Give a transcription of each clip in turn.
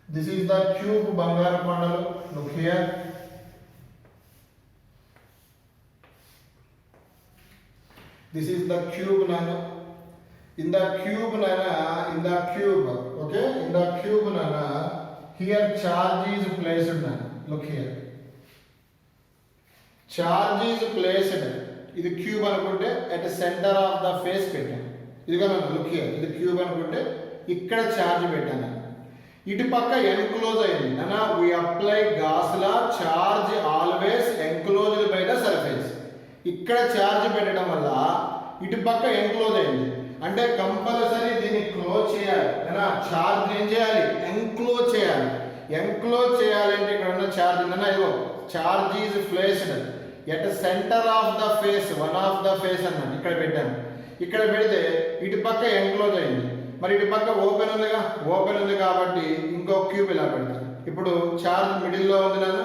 This is the cube Bangaru Kondalu. Look here. This is the cube nana. In the cube nana, okay, in the cube nana, here charge is placed nana. Look here. Charge is placed. This cube anukunte at the center of the face pettam. Look here. This cube anukunte ikkada charge pettana. ఇటు పక్క enclose అయింది అన్న we apply Gauss law, charge always enclosed by the surface. ఇక్కడ charge పెట్టడం వల్ల ఇటు పక్క enclose అయింది అంటే కంపల్సరీ దీన్ని క్లోజ్ చేయాలి అన్న చార్జ్ ఏం చేయాలి ఎన్క్లోజ్ చేయాలి చేయాలంటే ఇక్కడ ఉన్న చార్జ్ అన్న ఇగో charge is placed at centre of the face one of the face అన్న ఇక్కడ పెట్టాను ఇక్కడ పెడితే ఇటు పక్క ఎన్క్లోజ్ అయింది మరి ఇటు పక్క ఓపెన్ ఉంది కాబట్టి ఇంకో క్యూబ్ ఇలా పెడతాను ఇప్పుడు చార్జ్ మిడిల్లో ఉంది నాన్న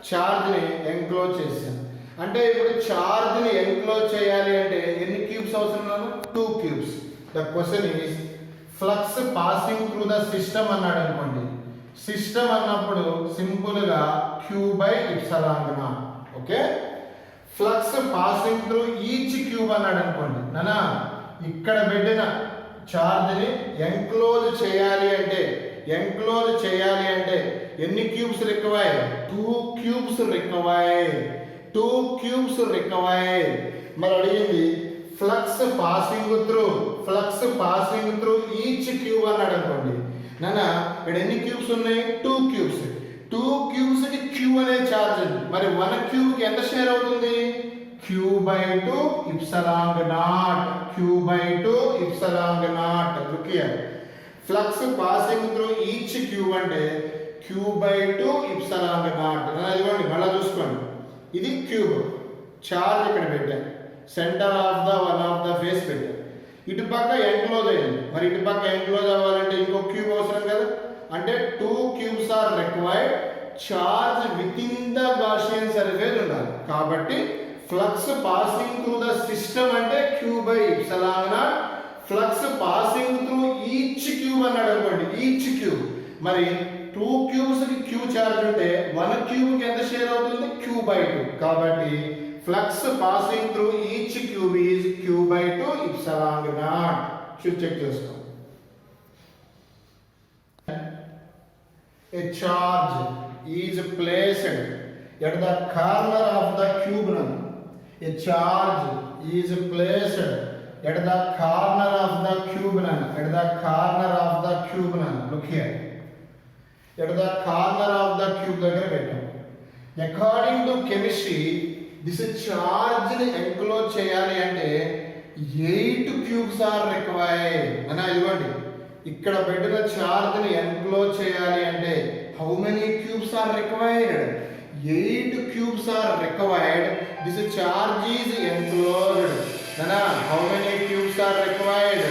చార్జ్ని ఎన్క్లోజ్ చేశాను అంటే ఇప్పుడు చార్జ్ని ఎన్క్లోజ్ చేయాలి అంటే ఎన్ని క్యూబ్స్ అవసరం నాన్న 2 cubes the question is flux passing through the system అన్నాడు అనుకోండి సిస్టమ్ అన్నప్పుడు సింపుల్గా Q/ε0 okay flux passing through each cube అన్నాడు అనుకోండి నానా ఇక్కడ పెట్టిన చార్జ్ని ఎన్క్లోజ్ చేయాలి అంటే ఎన్ని క్యూబ్స్ రిక్వైర్ 2 క్యూబ్స్ రిక్వైర్ మరి అడిగింది flux passing through each cube అన్నాడు అనుకోండి నాన్న ఇక్కడ ఎన్ని క్యూబ్స్ ఉన్నాయి 2 క్యూబ్స్ కి క్యూ అనే చార్జ్ ఉంది మరి 1 క్యూబ్ కి ఎంత షేర్ అవుతుంది Q/2 ε0 look here flux passing through each cube అంటే Q/2 ε0 ఇదిగోండి మళ్ళీ చూసుకోండి ఇది క్యూబ్ చార్జ్ ఇక్కడ పెట్టాను centre of the one of the face పెట్టాను ఇటు పక్క ఎన్క్లోజ్ అయ్యింది మరి ఇటు పక్క ఎన్క్లోజ్ అవ్వాలంటే ఇంకో క్యూబ్ అవసరం కదా అంటే 2 cubes are required charge within the Gaussian surface ఉండాలి కాబట్టి flux passing through the system అంటే Q/ε0 flux passing through each cube అన్నాడు అనుకోండి ఈచ్ క్యూబ్ మరి 2 క్యూబ్స్ కి క్యూ చార్జ్ ఉంటే 1 క్యూబ్ కి ఎంత షేర్ అవుతుంది Q/2 కాబట్టి flux passing through each cube is Q/2 ε0 check చేసుకో a charge is placed at the corner of the cube a charge is placed at the corner of the cube look here at the corner of the cube దగ్గర పెట్టాం according to chemistry this charge ని enclose చేయాలి అంటే 8 cubes are required అన్న ఇవ్వండి ఇక్కడ పెట్టిన charge ని ఎన్క్లోజ్ చేయాలి అంటే how many cubes are required 8 cubes are required this charge is enclosed నానా how many cubes are required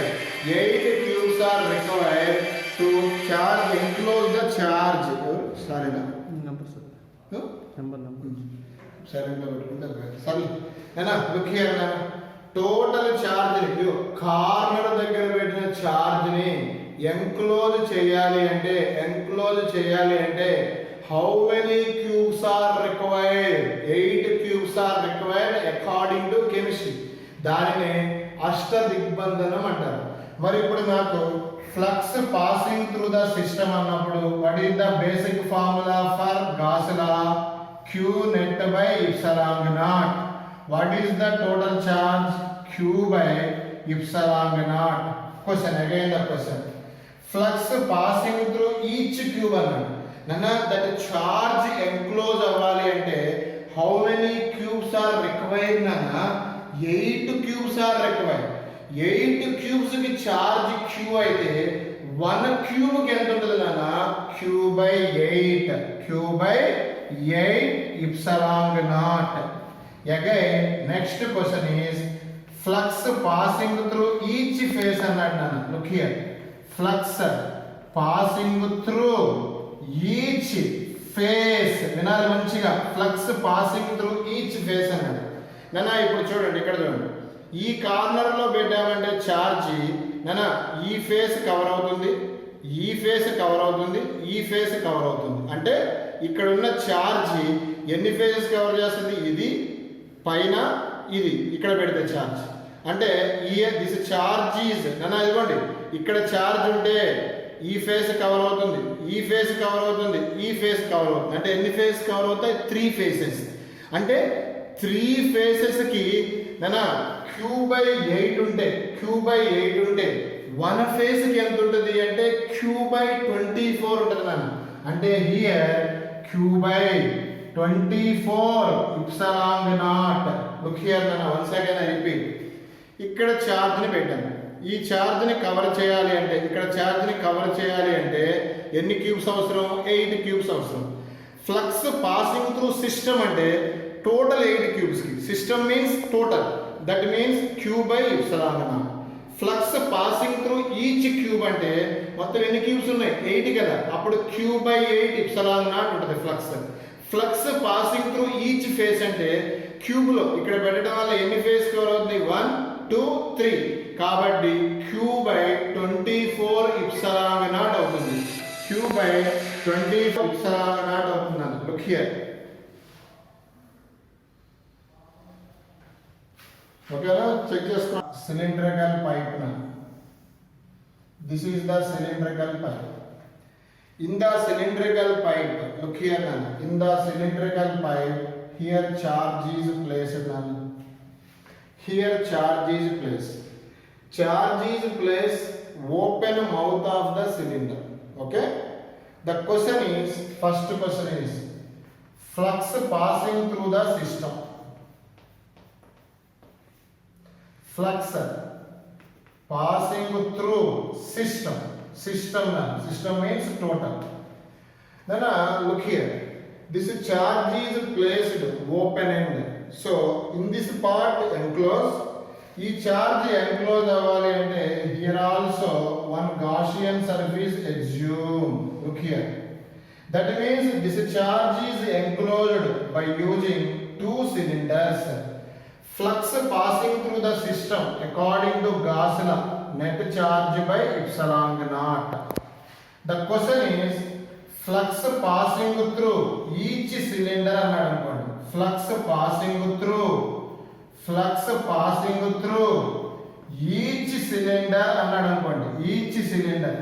8 cubes are required to charge enclose the charge సరేనా నంబర్ సరేనా పెట్టుకుంటారు సరే నానా లుక్ హియర్ నానా టోటల్ చార్జ్ ని కార్నర్ దగ్గర పెట్టిన చార్జ్ ని ఎన్క్లోజ్ చేయాలి అంటే how many cubes are required 8 cubes are required according to chemistry దానిని అష్ట దిగ్బంధనం అంటారు మరి ఇప్పుడు నాకు flux passing through the system అన్నప్పుడు what is the basic formula for Gauss law Q net by ε0 what is the total charge Q/ε0 question again the question flux passing through each cube అన్నాడు నన్న that charge enclose అవ్వాలి అంటే how many cubes are required నన్న 8 cubes are required 8 cubes కి charge Q అయితే 1 cube కి ఎంత ఉంటుంది నన్న Q/8 ε0 again next question is flux passing through each phase అన్నాడు నాన్న look here flux passing through each phase వినాలి మంచిగా flux passing through each phase అన్నాడు నాన్న ఇప్పుడు చూడండి ఇక్కడ చూడండి ఈ కార్నర్ లో పెట్టామంటే ఛార్జ్ నాన్న ఈ ఫేస్ కవర్ అవుతుంది ఈ ఫేస్ కవర్ అవుతుంది, ఈ ఫేస్ కవర్ అవుతుంది. అంటే ఇక్కడ ఉన్న ఛార్జ్ ఎన్ని ఫేజెస్ కవర్ చేస్తుంది? ఇది పైన, ఇది ఇక్కడ పెడితే ఛార్జ్ అంటే దిస్ ఛార్జ్ ఈజ్ నన్ను ఇదిగోండి, ఇక్కడ ఛార్జ్ ఉంటే ఈ ఫేస్ కవర్ అవుతుంది, ఈ ఫేస్ కవర్ అవుతుంది, ఈ ఫేస్ కవర్ అవుతుంది. అంటే ఎన్ని ఫేస్ కవర్ అవుతాయి? 3 ఫేసెస్. అంటే 3 ఫేసెస్కి నాన్న Q/8 ఉంటే, Q/8 ఉంటే 1 ఫేస్కి ఎంత ఉంటుంది అంటే Q/24 ఉంటుంది నాన్న. అంటే here Q/24 epsilon naught. Look here నాన్న, వన్స్ అగైన్ ఐ రిపీట్. ఇక్కడ ఛార్జ్ని పెట్టాను, ఈ ఛార్జ్ని కవర్ చేయాలి అంటే, ఇక్కడ ఛార్జ్ని కవర్ చేయాలి అంటే ఎన్ని క్యూబ్స్ అవసరం? 8 క్యూబ్స్ అవసరం. ఫ్లక్స్ పాసింగ్ త్రూ సిస్టమ్ అంటే టోటల్ 8 క్యూబ్స్కి. System means total, that means Q/ε. Flux passing through each cube అంటే మొత్తం ఎన్ని క్యూబ్స్ ఉన్నాయి? 8 కదా. అప్పుడు Q/8 ε0 ఉంటుంది flux. Flux passing through each face అంటే క్యూబ్లో ఇక్కడ పెట్టడం వల్ల ఎన్ని ఫేస్ కవర్ అవుతుంది? 1 2 3. కాబట్టి Q/24 ε0 అవుతుంది. Q/24 ε0 అవుతుంది. Look here. ఓకేనా? చెక్ చేసుకో. సిలిండ్రికల్ పైప్ నా, this is the cylindrical pipe. In the cylindrical pipe, look here now. In the cylindrical pipe, here charge is placed now. Here charge is placed. Charge is placed open mouth of the cylinder. Okay. The question is, first question is, flux passing through the system. Flux passing through system. System means total. Then look here, this charge is placed open end. So in this part enclosed, ee charge enclosed avali ante here also one Gaussian surface assume. Look here, that means this charge is enclosed by using 2 cylinders. Flux passing through the system according to Gauss law, net charge by epsilon naught. The question is, flux passing through each cylinder అన్నాడు అనుకోండి. Flux passing through each cylinder అన్నాడు అనుకోండి. each cylinder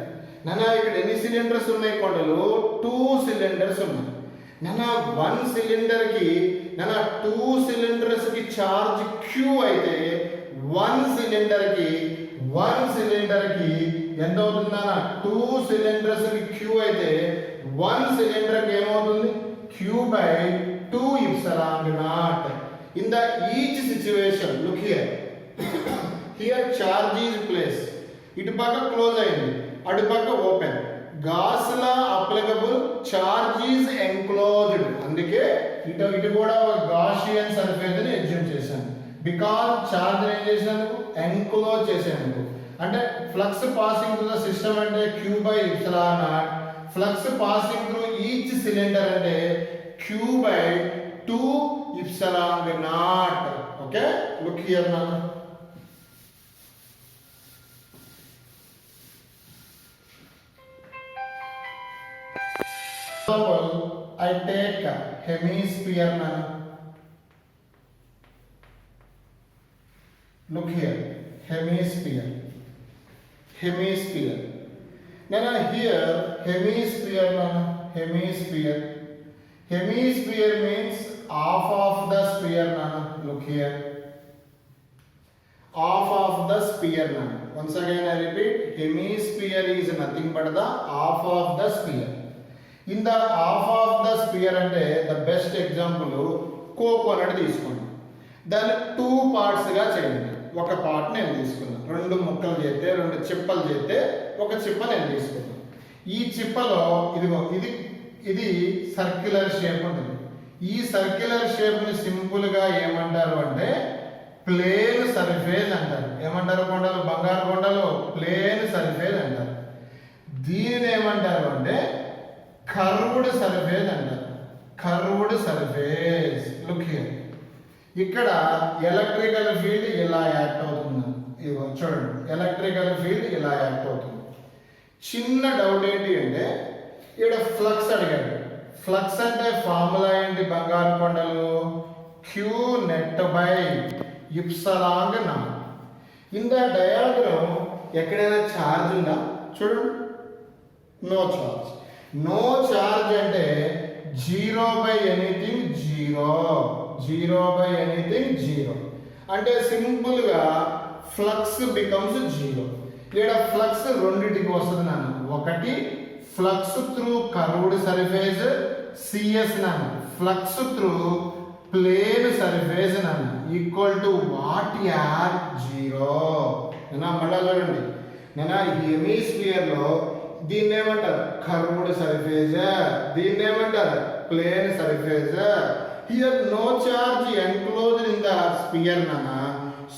నాన్న ఇక్కడ ఎన్ని cylinders ఉన్నాయి? కొండలు 2 cylinders ఉన్నాయి నాన్న. 1 సిలిండర్కి నాన్న 2 సిలిండర్స్కి ఛార్జ్ Q అయితే 1 సిలిండర్కి ఎంత అవుతుందన్న? 2 సిలిండర్స్కి Q అయితే 1 సిలిండర్కి ఏమవుతుంది? Q/2 ε0. In the each situation, look here. Here charge is placed. ఇటు పక్క క్లోజ్ అయింది, అటు పక్క open. Gas law applicable, charge is enclosed. అందుకే ఇటు కూడా గాషియన్ సర్ఫేస్ అని ఎగ్జ్యూమ్ చేశాను. బికాజ్ చార్జ్ ఏం చేసినందుకు? ఎన్క్లోజ్ చేసేందుకు. అంటే flux passing through the system అంటే Q/ε0. Flux passing through each cylinder అంటే Q/2 ε0. ఓకే, లుక్ హియర్ నా. Example, I take a hemisphere na. Look here, hemisphere. Now here hemisphere na. Hemisphere means half of the sphere na. Look here, half of the sphere na. Once again I repeat, hemisphere is nothing but the half of the sphere. In the half of the sphere అంటే the best example coconut తీసుకోండి. దాన్ని 2 పార్ట్స్గా చేయండి. ఒక part నేను తీసుకున్నాను, 2 ముక్కలు చేస్తే, 2 చిప్పలు చేస్తే ఒక చిప్ప నేను తీసుకున్నాను. ఈ చిప్పలో ఇదిగో ఇది సర్క్యులర్ షేప్ ఉంటుంది. ఈ సర్క్యులర్ షేప్ని సింపుల్గా ఏమంటారు అంటే ప్లేన్ సర్ఫేస్ అంటారు. ఏమంటారు? కొండలు, బంగారు కొండలు ప్లేన్ సర్ఫేస్ అంటారు. దీనిని ఏమంటారు అంటే కర్వ్డ్ సర్ఫేస్ అంటారు. Curved surface. లుక్ హియర్, ఇక్కడ ఎలక్ట్రికల్ ఫీల్డ్ ఇలా యాక్ట్ అవుతుంది. ఇదిగో చూడండి, ఎలక్ట్రికల్ ఫీల్డ్ ఇలా యాక్ట్ అవుతుంది. చిన్న డౌట్ ఏంటి అంటే ఇక్కడ ఫ్లక్స్ అడిగాడు. ఫ్లక్స్ అంటే ఫార్ములా ఏంటి బంగారు కొండలు? Q net by epsilon naught. In the diagram ఎక్కడైనా ఛార్జ్ ఉందా చూడండి. No charge. నో ఛార్జ్ అంటే zero by anything zero, zero by anything zero. అంటే సింపుల్గా ఫ్లక్స్ బికమ్స్ జీరో. ఇక్కడ ఫ్లక్స్ రెండింటికి వస్తుంది నాన్న. ఒకటి flux through curved surface CS నాన్న, ఫ్లక్స్ త్రూ ప్లేన్ సర్ఫేస్ నాన్న equal to what are zero. నేను మళ్ళా చూడండి, నేను హెమిస్ఫియర్ లో దీన్ని ఏమంటారు? Curved surface. దీన్ని ఏమంటారు? Plane surface. Here no charge enclosed in the sphere నాన్న.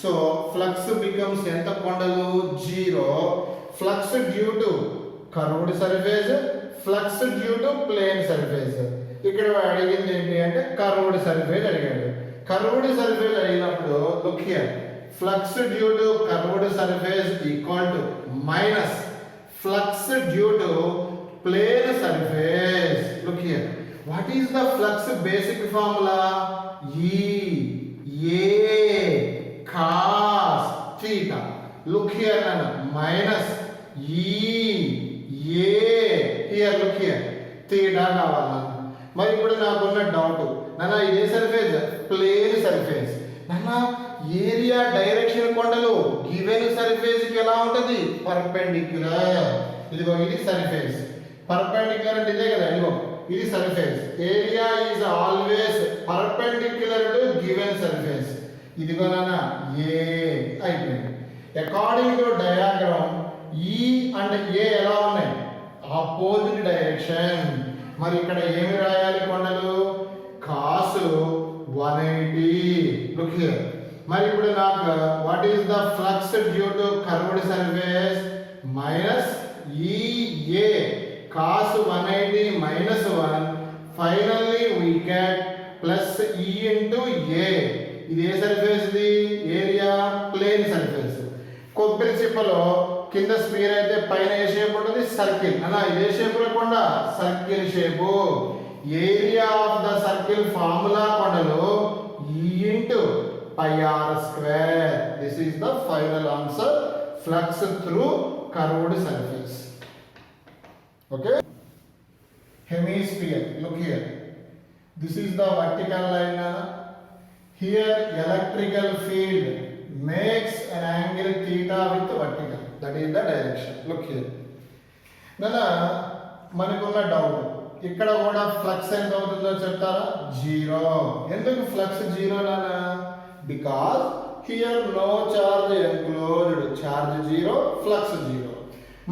సో ఫ్లక్స్ బికమ్స్ ఎంత కొండలు? Zero. Flux due to curved surface, flux due to plane surface. ఇక్కడ అడిగింది ఏంటి అంటే కర్వ్డ్ సర్ఫేస్ అడిగాడు. కర్వ్డ్ సర్ఫేస్ అడిగినప్పుడు look here, flux due to curved surface equal to minus flux due to plane surface. Look here, what is the flux basic formula? A cos theta. Look here నాన్న, minus A here look here theta కావాలన్నా. మరి ఇప్పుడు నాకున్న doubt నాన్న, ఇదే surface plane surface నాన్న. Area direction కొండలు given surface కి ఎలా ఉంటది? పర్పెండిక్యులర్. ఇదిగో ఇది సర్ఫేస్. పర్పెండిక్యులర్ అంటే ఇదే కదా, ఇదిగో ఇది surface. Area is always perpendicular to given surface. ఇదిగో నాన్న ఏ అయిపోయింది. According to diagram E and A ఎలా ఉన్నాయి? Opposite direction. మరి ఇక్కడ ఏమి రాయాలి కొండలు? కాసు 180. Look here. మరి ఇప్పుడు నాకు what is the flux due to curved surface? Minus A cos 180 minus 1. Finally we get plus E into A. ఇది ఏ సర్ఫేస్? ఇది ఏరియా ప్లేన్ సర్ఫేస్. కొబ్బరి చిప్పలో కింద స్పీర్ అయితే పైన ఏ షేప్ ఉంటుంది? సర్కిల్. అలా ఇదే షేప్ లేకుండా circle shape. Area of the circle formula కొండలు E into pi r square. This is the final answer. Flux through curved surface. Okay. Hemisphere. Look here, this is the vertical line. Here electrical field makes an angle theta with vertical. That is the direction. Look here. Nana మనకున్న doubt ఇక్కడ కూడా flux ఎంత అవుతుందో చెప్తారా? Zero. ఎందుకు flux zero నానా? Because here no charge enclosed. Charge zero, flux zero.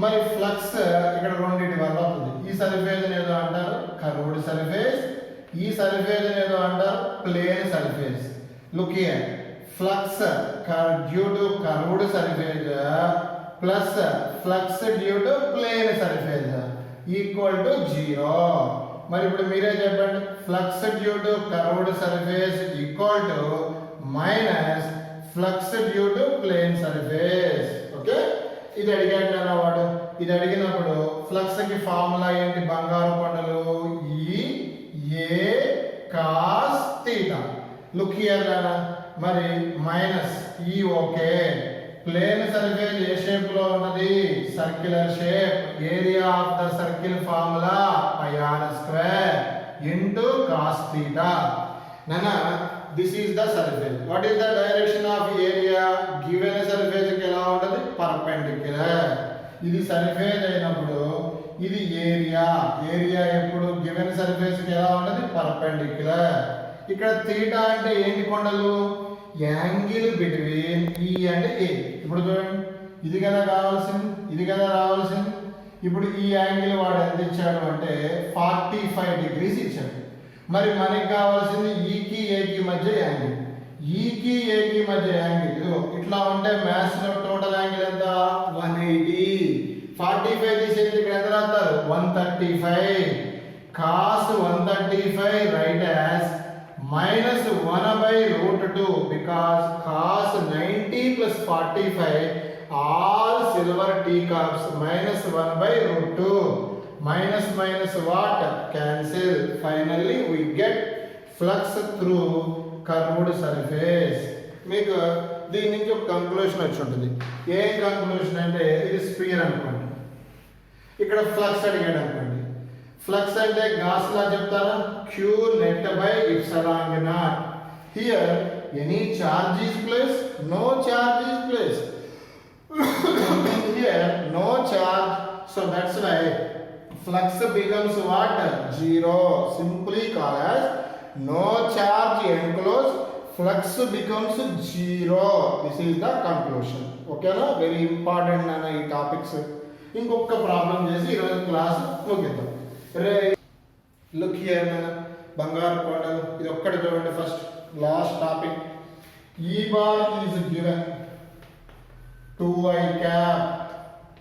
మరి flux ఇక్కడ రెండింటి వల్ల అవుతుంది. ఈ సర్ఫేస్ ఏదో అంటారు కర్వ్డ్ సర్ఫేస్, ఈ సర్ఫేస్ ఏదో అంటారు plane surface. Look here, flux due to curved surface plus flux due to plane surface equal to 0. మరి ఇప్పుడు మీరే చెప్పండి, flux due to curved surface equal to minus flux due to plane surface. Okay. ఇది అడిగాడు అన్నవాడు. ఇది అడిగినప్పుడు flux కి ఫార్ములా ఏంటి బంగారు కొండలు? A cos theta. Look here నాన్న, మరి మైనస్ ఈ ఓకే. ప్లేన్ సర్ఫేస్ ఏ షేప్ లో ఉన్నది? Circular shape. Area of the circle formula pi r square into cos theta. నాన్న this is the surface. What is the direction of area? Given surface కి ఎలా ఉంటది? పర్పెండిక్యులర్. ఇది surface అయినప్పుడు ఇది ఏరియా. ఏరియా ఎప్పుడు గివెన్ సర్ఫేస్ కి ఎలా ఉంటది? పర్పెండిక్యులర్. ఇక్కడ థీటా అంటే ఏంటి కొండలు? యాంగిల్ బిట్వీన్ ఈ అండ్ ఏ. ఇప్పుడు చూడండి, ఇది కదా కావాల్సింది, ఇది కదా రావాల్సింది. ఇప్పుడు ఈ యాంగిల్ వాడు ఎంత ఇచ్చాడు అంటే 45 degrees ఇచ్చాడు. మరి మనకి కావాల్సింది ఈకి ఏకి మధ్య యాంగిల్. ఈకి ఏకి మధ్య యాంగిల్ ఇదిగో ఇట్లా ఉంటే మ్యాథ్స్ లో టోటల్ యాంగిల్ ఎంత? 180. 45 తీసేది ఇక్కడ ఎంత రాస్తారు? 135. cos 135 write as minus 1 by root 2 because cos 90 plus 45 all silver teacups minus 1 by root 2. Minus minus what? Cancel. Finally we get flux through curved surface. మీకు దీని నుంచి ఒక కంక్లూషన్ వచ్చి ఉంటుంది. ఏం కంక్లూషన్ అంటే ఇది స్పియర్ అనుకోండి, ఇక్కడ ఫ్లక్స్ అడిగాడు అనుకోండి. ఫ్లక్స్ అంటే గాస్ లా చెప్తారా, q net by epsilon naught. Here any charge is place, no charge is place. Here no charge, so that's why flux becomes what? Zero. Simply called as no charge enclosed, flux becomes zero. This is the conclusion. Okay na? Very important nana ee topics. ఇంకొక problem చేసి ఈరోజు class ముగిద్దాం. Look here నన్న, బంగారు కోడలు ఇది ఒక్కటి చూడండి. ఫస్ట్ లాస్ట్ టాపిక్, ఈ bar is given 2i cap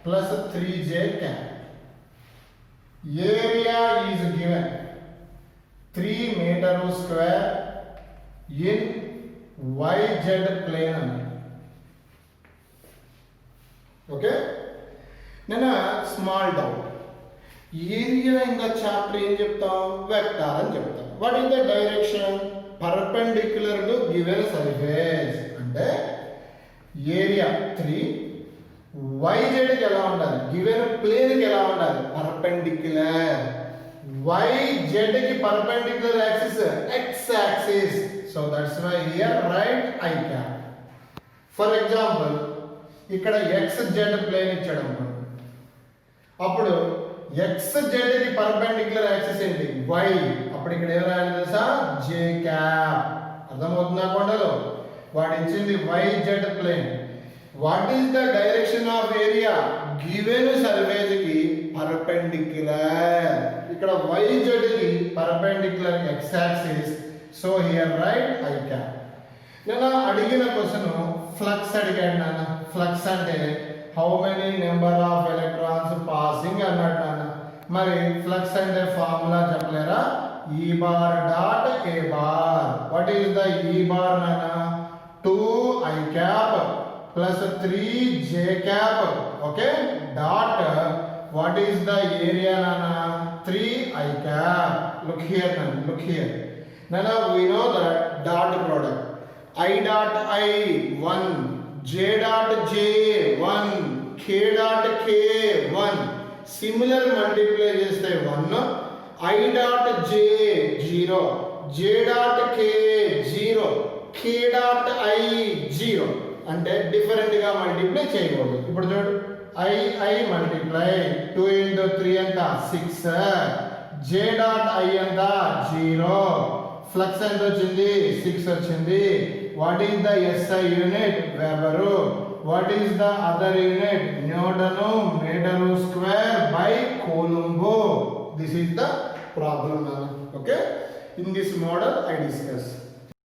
plus 3j cap. Area is given 3 meter square in yz plane. Okay? Nana small doubt. Area in the chapter ఏం చెప్తాం? వెక్టార్ అని చెప్తాం. What is the direction? Perpendicular to given surface. అంటే area 3 YZ కి ఎలా ఉండాలి, given plane కి ఎలా ఉండాలి, పర్పెండిక్యులర్. YZ కి perpendicular axis x axis. So that's why here right I cap. For example ఇక్కడ XZ ప్లేన్ ఇచ్చాడు అనుకోండి, అప్పుడు XZ కి పర్పెండిక్యులర్ యాక్సిస్ ఏంటి, y. అప్పుడు ఇక్కడ ఏం రాయాలి తెలుసా, J cap. అర్థమవుతుందా కొండలో? వాడు ఇచ్చింది YZ plane. What is the direction of area, given surface కి పర్పెండిక్యులర్. ఇక్కడ YZ కి perpendicular x axis. So here right I cap. నేను అడిగిన క్వశ్చన్ ఫ్లక్స్ అడిగాడు నాన్న. ఫ్లక్స్ అంటే how many number of electrons passing అన్నాడు నాన్న. మరి ఫ్లక్స్ అంటే ఫార్ములా చెప్పలేరా, E bar dot A bar. What is the E bar నాన్న, 2i cap plus 3j cap. Okay, dot what is the area nana, 3i cap. Look here nana, look here nana, we know that dot product I dot I 1, j dot j 1, k dot k 1. Similar multiply చేస్తే 1, I dot j 0, j dot k 0, k dot I 0. అంటే different గా multiply చేయకూడదు. ఇప్పుడు చూడు, I multiply 2 into 3 ఎంత 6, j dot I ఎంత 0, flux ఎంత వచ్చింది 6 వచ్చింది. What is the SI unit, weber. What is the other unit, newton metre square by coulomb. This is the problem. Okay, in this model I discuss.